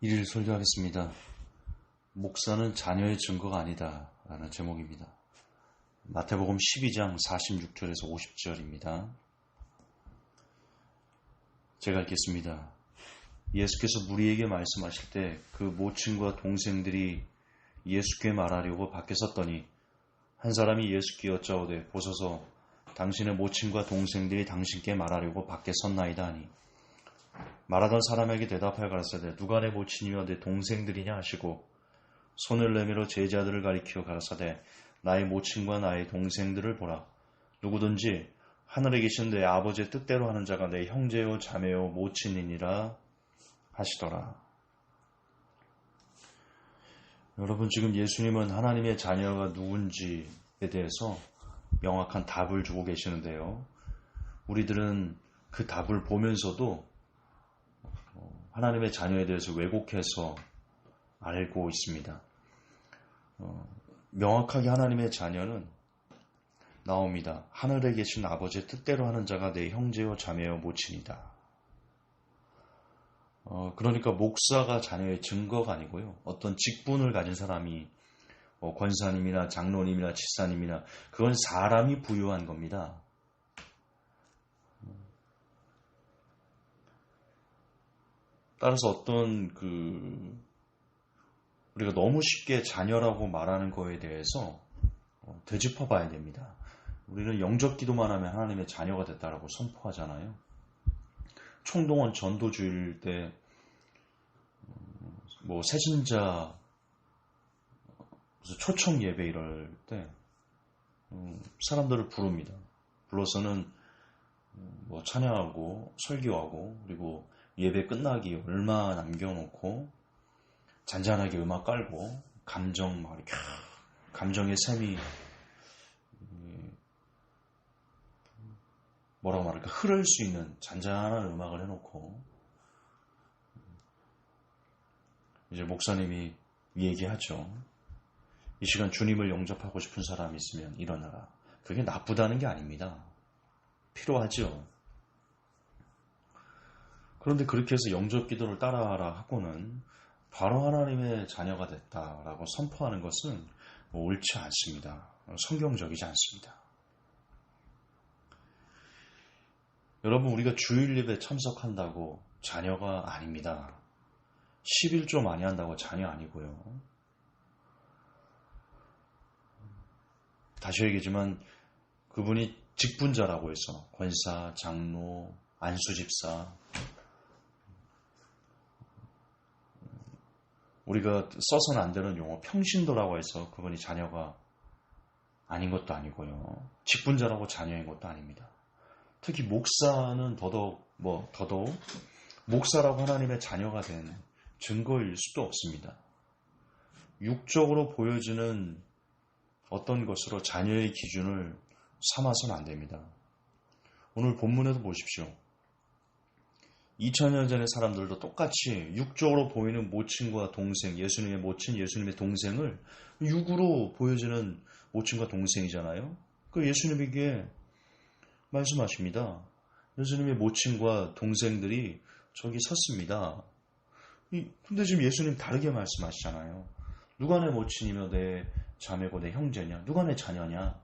일일 설교하겠습니다. 목사는 자녀의 증거가 아니다 라는 제목입니다. 마태복음 12장 46절에서 50절입니다. 제가 읽겠습니다. 예수께서 무리에게 말씀하실 때 그 모친과 동생들이 예수께 말하려고 밖에 섰더니 한 사람이 예수께 여짜오되 보소서 당신의 모친과 동생들이 당신께 말하려고 밖에 섰나이다 하니 말하던 사람에게 대답하여 가라사대 누가 내 모친이며 내 동생들이냐 하시고 손을 내밀어 제자들을 가리키어 가라사대 나의 모친과 나의 동생들을 보라. 누구든지 하늘에 계신 내 아버지의 뜻대로 하는 자가 내 형제요 자매요 모친이니라 하시더라. 여러분, 지금 예수님은 하나님의 자녀가 누군지에 대해서 명확한 답을 주고 계시는데요. 우리들은 그 답을 보면서도 하나님의 자녀에 대해서 왜곡해서 알고 있습니다. 명확하게 하나님의 자녀는 나옵니다. 하늘에 계신 아버지의 뜻대로 하는 자가 내 형제요 자매요 모친이다. 그러니까 목사가 자녀의 증거가 아니고요. 어떤 직분을 가진 사람이 권사님이나 장로님이나 집사님이나 그건 사람이 부여한 겁니다. 따라서 어떤 우리가 너무 쉽게 자녀라고 말하는 거에 대해서 되짚어 봐야 됩니다. 우리는 영접 기도만 하면 하나님의 자녀가 됐다라고 선포하잖아요. 총동원 전도주일 때 새신자 초청 예배 이럴 때 사람들을 부릅니다. 불러서는 찬양하고 설교하고 그리고 예배 끝나기 얼마 남겨놓고 잔잔하게 음악 깔고 감정의 샘이 흐를 수 있는 잔잔한 음악을 해놓고 이제 목사님이 얘기하죠. 이 시간 주님을 영접하고 싶은 사람이 있으면 일어나라. 그게 나쁘다는 게 아닙니다. 필요하죠. 그런데 그렇게 해서 영접 기도를 따라하라 하고는 바로 하나님의 자녀가 됐다라고 선포하는 것은 옳지 않습니다. 성경적이지 않습니다. 여러분, 우리가 주일 예배 참석한다고 자녀가 아닙니다. 11조 많이 한다고 자녀 아니고요. 다시 얘기하지만 그분이 직분자라고 해서 권사, 장로, 안수집사 우리가 써서는 안 되는 용어 평신도라고 해서 그분이 자녀가 아닌 것도 아니고요. 직분자라고 자녀인 것도 아닙니다. 특히 목사는 더더욱 목사라고 하나님의 자녀가 된 증거일 수도 없습니다. 육적으로 보여지는 어떤 것으로 자녀의 기준을 삼아서는 안 됩니다. 오늘 본문에도 보십시오. 2000년 전의 사람들도 똑같이 육적으로 보이는 모친과 동생, 예수님의 모친, 예수님의 동생을 육으로 보여지는 모친과 동생이잖아요. 그 예수님에게 말씀하십니다. 예수님의 모친과 동생들이 저기 섰습니다. 근데 지금 예수님 다르게 말씀하시잖아요. 누가 내 모친이며 내 자매고 내 형제냐? 누가 내 자녀냐?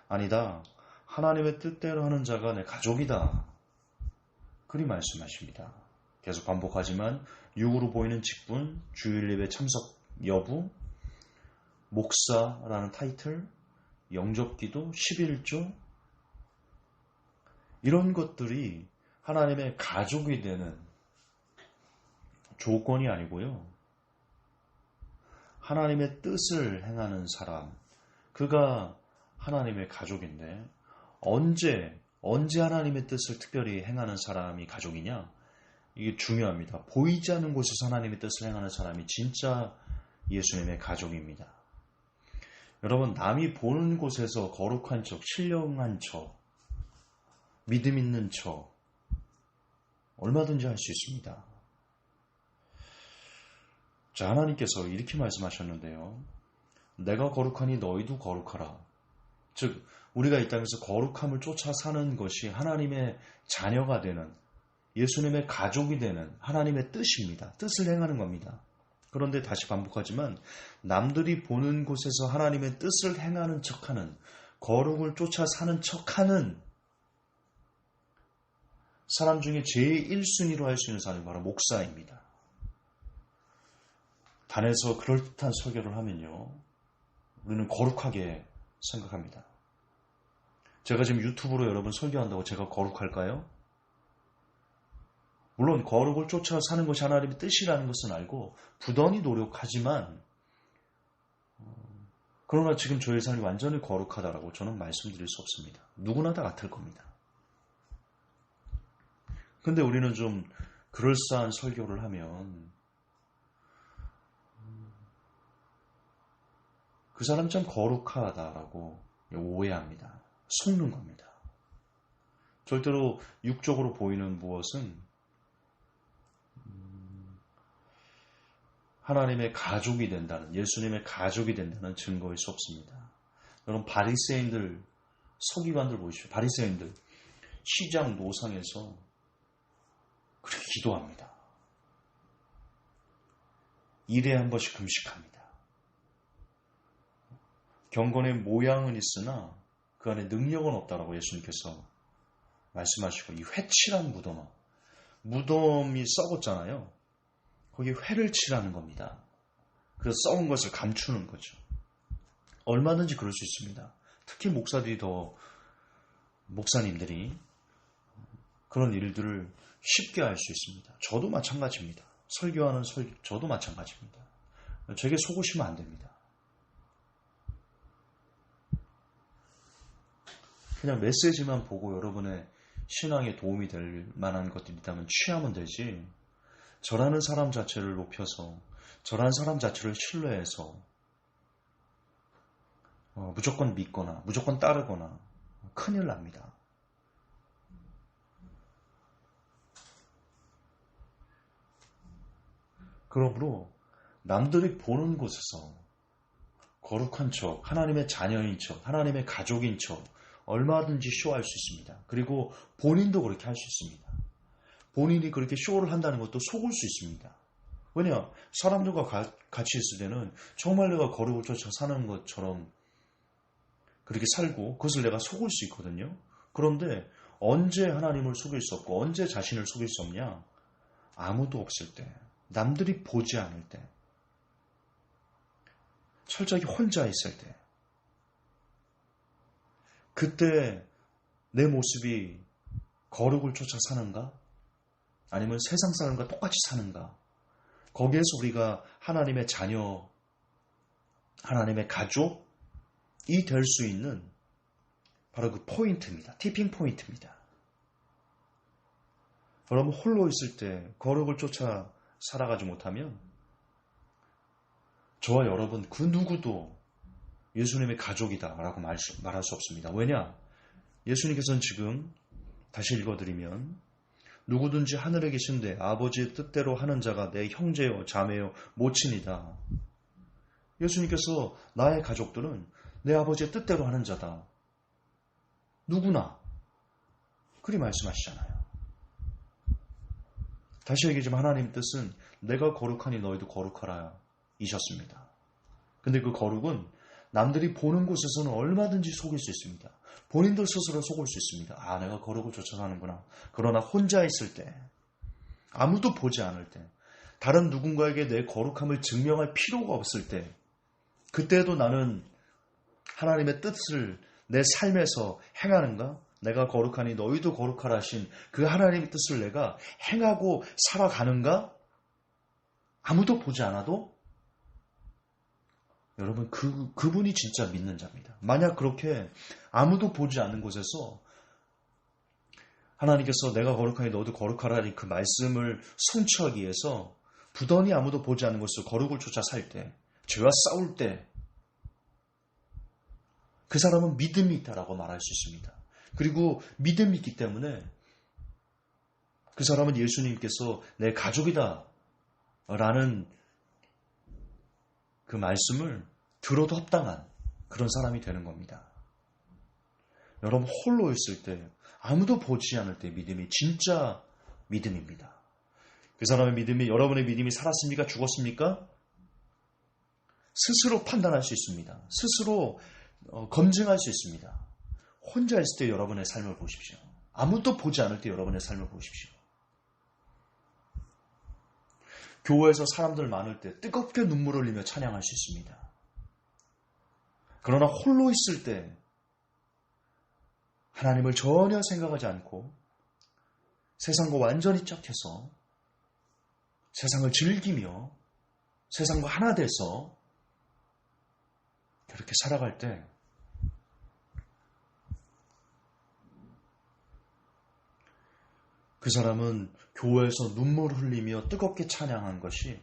아니다. 하나님의 뜻대로 하는 자가 내 가족이다. 그리 말씀하십니다. 계속 반복하지만 육으로 보이는 직분, 주일 예배 참석 여부, 목사라는 타이틀, 영접기도, 11조 이런 것들이 하나님의 가족이 되는 조건이 아니고요. 하나님의 뜻을 행하는 사람, 그가 하나님의 가족인데 언제 하나님의 뜻을 특별히 행하는 사람이 가족이냐? 이게 중요합니다. 보이지 않는 곳에서 하나님의 뜻을 행하는 사람이 진짜 예수님의 가족입니다. 여러분, 남이 보는 곳에서 거룩한 척, 신령한 척, 믿음 있는 척 얼마든지 할 수 있습니다. 자, 하나님께서 이렇게 말씀하셨는데요. 내가 거룩하니 너희도 거룩하라. 즉 우리가 이 땅에서 거룩함을 쫓아 사는 것이 하나님의 자녀가 되는 예수님의 가족이 되는 하나님의 뜻입니다. 뜻을 행하는 겁니다. 그런데 다시 반복하지만 남들이 보는 곳에서 하나님의 뜻을 행하는 척하는, 거룩을 쫓아 사는 척하는 사람 중에 제일 1순위로 할 수 있는 사람이 바로 목사입니다. 단에서 그럴듯한 설교를 하면요, 우리는 거룩하게 생각합니다. 제가 지금 유튜브로 여러분 설교한다고 제가 거룩할까요? 물론 거룩을 쫓아 사는 것이 하나님의 뜻이라는 것은 알고 부단히 노력하지만, 그러나 지금 저의 삶이 완전히 거룩하다라고 저는 말씀드릴 수 없습니다. 누구나 다 같을 겁니다. 근데 우리는 좀 그럴싸한 설교를 하면 그 사람이 참 거룩하다라고 오해합니다. 속는 겁니다. 절대로 육적으로 보이는 무엇은 하나님의 가족이 된다는, 예수님의 가족이 된다는 증거일 수 없습니다. 여러분, 바리새인들, 서기관들 보십시오. 바리새인들 시장 노상에서 그렇게 기도합니다. 일에 한 번씩 금식합니다. 경건의 모양은 있으나 그 안에 능력은 없다라고 예수님께서 말씀하시고, 이 회칠한 무덤이 썩었잖아요. 거기에 회를 칠하는 겁니다. 그래서 썩은 것을 감추는 거죠. 얼마든지 그럴 수 있습니다. 특히 목사님들이 그런 일들을 쉽게 할 수 있습니다. 저도 마찬가지입니다. 설교하는 저도 마찬가지입니다. 제게 속으시면 안 됩니다. 그냥 메시지만 보고 여러분의 신앙에 도움이 될 만한 것들이 있다면 취하면 되지, 저라는 사람 자체를 높여서, 저라는 사람 자체를 신뢰해서 무조건 믿거나 무조건 따르거나 큰일 납니다. 그러므로 남들이 보는 곳에서 거룩한 척, 하나님의 자녀인 척, 하나님의 가족인 척 얼마든지 쇼할 수 있습니다. 그리고 본인도 그렇게 할 수 있습니다. 본인이 그렇게 쇼를 한다는 것도 속을 수 있습니다. 왜냐? 사람들과 같이 있을 때는 정말 내가 거룩을 쫓아 사는 것처럼 그렇게 살고 그것을 내가 속을 수 있거든요. 그런데 언제 하나님을 속일 수 없고 언제 자신을 속일 수 없냐? 아무도 없을 때, 남들이 보지 않을 때, 철저히 혼자 있을 때, 그때 내 모습이 거룩을 쫓아 사는가? 아니면 세상 사람과 똑같이 사는가? 거기에서 우리가 하나님의 자녀, 하나님의 가족이 될 수 있는 바로 그 포인트입니다. 티핑 포인트입니다. 여러분, 홀로 있을 때 거룩을 쫓아 살아가지 못하면 저와 여러분 그 누구도 예수님의 가족이다라고 말할 수 없습니다. 왜냐? 예수님께서는 지금 다시 읽어드리면 누구든지 하늘에 계신 내 아버지의 뜻대로 하는 자가 내 형제요 자매요 모친이다. 예수님께서 나의 가족들은 내 아버지의 뜻대로 하는 자다. 누구나 그리 말씀하시잖아요. 다시 얘기하지만 하나님 뜻은 내가 거룩하니 너희도 거룩하라 이셨습니다. 근데 그 거룩은 남들이 보는 곳에서는 얼마든지 속일 수 있습니다. 본인들 스스로 속을 수 있습니다. 아, 내가 거룩을 쫓아 사는구나. 그러나 혼자 있을 때, 아무도 보지 않을 때, 다른 누군가에게 내 거룩함을 증명할 필요가 없을 때, 그때도 나는 하나님의 뜻을 내 삶에서 행하는가? 내가 거룩하니 너희도 거룩하라 하신 그 하나님의 뜻을 내가 행하고 살아가는가? 아무도 보지 않아도 여러분, 그분이 진짜 믿는 자입니다. 만약 그렇게 아무도 보지 않는 곳에서 하나님께서 내가 거룩하니 너도 거룩하라는 그 말씀을 성취하기 위해서 부단히 아무도 보지 않는 곳에서 거룩을 쫓아 살 때, 죄와 싸울 때, 그 사람은 믿음이 있다라고 말할 수 있습니다. 그리고 믿음이 있기 때문에 그 사람은 예수님께서 내 가족이다 라는 그 말씀을 들어도 합당한 그런 사람이 되는 겁니다. 여러분, 홀로 있을 때, 아무도 보지 않을 때 믿음이 진짜 믿음입니다. 그 사람의 믿음이 여러분의 믿음이 살았습니까? 죽었습니까? 스스로 판단할 수 있습니다. 스스로 검증할 수 있습니다. 혼자 있을 때 여러분의 삶을 보십시오. 아무도 보지 않을 때 여러분의 삶을 보십시오. 교회에서 사람들 많을 때 뜨겁게 눈물을 흘리며 찬양할 수 있습니다. 그러나 홀로 있을 때 하나님을 전혀 생각하지 않고 세상과 완전히 짝해서 세상을 즐기며 세상과 하나 돼서 그렇게 살아갈 때 그 사람은 교회에서 눈물을 흘리며 뜨겁게 찬양한 것이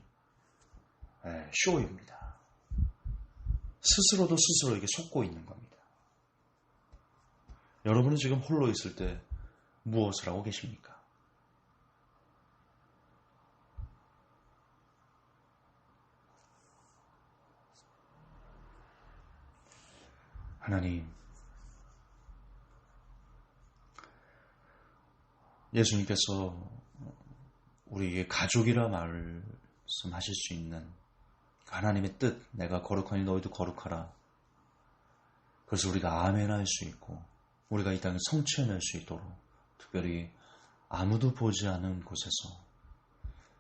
쇼입니다. 스스로도 스스로에게 속고 있는 겁니다. 여러분은 지금 홀로 있을 때 무엇을 하고 계십니까? 하나님, 예수님께서 우리에게 가족이라 말씀하실 수 있는 하나님의 뜻, 내가 거룩하니 너희도 거룩하라. 그래서 우리가 아멘 할 수 있고 우리가 이 땅에 성취해낼 수 있도록 특별히 아무도 보지 않은 곳에서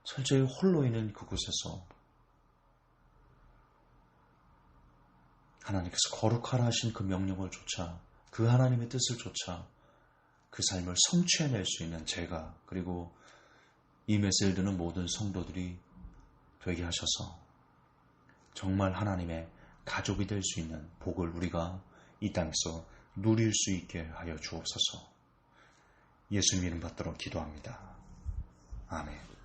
철저히 홀로 있는 그곳에서 하나님께서 거룩하라 하신 그 명령을 쫓아 그 하나님의 뜻을 쫓아 그 삶을 성취해낼 수 있는 제가 그리고 이 메시지를 듣는 모든 성도들이 되게 하셔서 정말 하나님의 가족이 될 수 있는 복을 우리가 이 땅에서 누릴 수 있게 하여 주옵소서. 예수님 이름 받들어 기도합니다. 아멘.